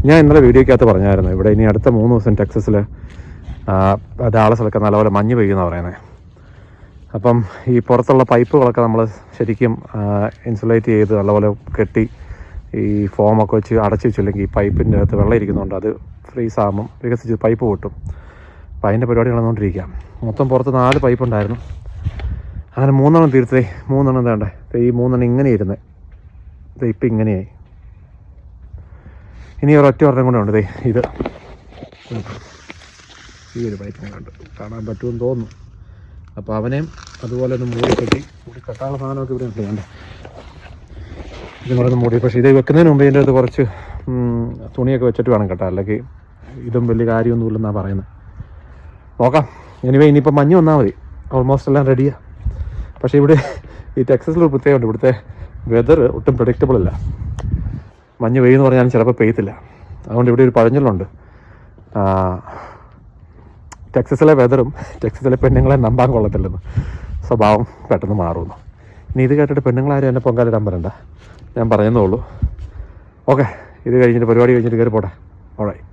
ഞാൻ ഇന്നലെ വീഡിയോയ്ക്കകത്ത് പറഞ്ഞായിരുന്നു ഇവിടെ ഇനി അടുത്ത 3 ദിവസം ടെക്സസിൽ ഡാളസിലൊക്കെ നല്ലപോലെ മഞ്ഞ് പെയ്യുമെന്ന് പറയുന്നത്. അപ്പം ഈ പുറത്തുള്ള പൈപ്പുകളൊക്കെ നമ്മൾ ശരിക്കും ഇൻസുലേറ്റ് ചെയ്ത് നല്ലപോലെ കെട്ടി ഈ ഫോമൊക്കെ വെച്ച് അടച്ചു വെച്ചില്ലെങ്കിൽ ഈ പൈപ്പിൻ്റെ അകത്ത് വെള്ളം ഇരിക്കുന്നുണ്ട്, അത് ഫ്രീസാകുമ്പം വികസിച്ച് പൈപ്പ് പൊട്ടും. അപ്പം അതിൻ്റെ പരിപാടി നടന്നുകൊണ്ടിരിക്കുക. മൊത്തം പുറത്ത് 4 പൈപ്പ് ഉണ്ടായിരുന്നു. അങ്ങനെ 3 തീർത്തേ. 3 വേണ്ടേ, ഈ 3 ഇങ്ങനെ ഇരുന്നേ, ഇപ്പം ഇങ്ങനെയായി. ഇനി ഒരൊറ്റ ഒരെണ്ണം കൂടെ ഉണ്ട്. ഇത് ഈ ഒരു പൈപ്പ് കണ്ട് കാണാൻ പറ്റുമെന്ന് തോന്നുന്നു. അപ്പോൾ അവനെയും അതുപോലെ ഒന്ന് മൂടി കെട്ടാനുള്ള സാധനമൊക്കെ ഇവിടെ ഉണ്ട്. വേണ്ട ഇതും കൂടെ ഒന്ന് മൂടി. പക്ഷേ ഇത് വെക്കുന്നതിന് മുമ്പ് ഇതിൻ്റെ അടുത്ത് കുറച്ച് തുണിയൊക്കെ വെച്ചിട്ട് വേണം കേട്ടോ, അല്ലെങ്കിൽ ഇതും വലിയ കാര്യമൊന്നുമില്ലെന്നാണ് പറയുന്നത്. നോക്കാം. ഇനിയിപ്പോൾ മഞ്ഞ് വന്നാൽ മതി, ഓൾമോസ്റ്റ് എല്ലാം റെഡിയാണ്. പക്ഷേ ഇവിടെ ഈ ടെക്സസിലൊരു പ്രത്യേകമുണ്ട്, ഇവിടുത്തെ വെതർ ഒട്ടും പ്രഡിക്റ്റബിൾ അല്ല. മഞ്ഞ് പെയ്യുമെന്ന് പറഞ്ഞാലും ചിലപ്പോൾ പെയ്യത്തില്ല. അതുകൊണ്ട് ഇവിടെ ഒരു പഴഞ്ചൊല്ലുണ്ട്, ടെക്സസിലെ വെതറും ടെക്സസിലെ പെണ്ണുങ്ങളെ നമ്പാൻ കൊള്ളത്തില്ലെന്ന്. സ്വഭാവം പെട്ടെന്ന് മാറുമെന്ന്. ഇനി ഇത് കേട്ടിട്ട് പെണ്ണുങ്ങളാരും എന്നെ പൊങ്കാലിടാൻ പറയണ്ട, ഞാൻ പറയുന്നേ ഉള്ളൂ. ഓക്കെ, ഇത് കഴിഞ്ഞിട്ട് പരിപാടി കഴിഞ്ഞിട്ട് കയറി പോട്ടെ. ഓൾറൈറ്റ്.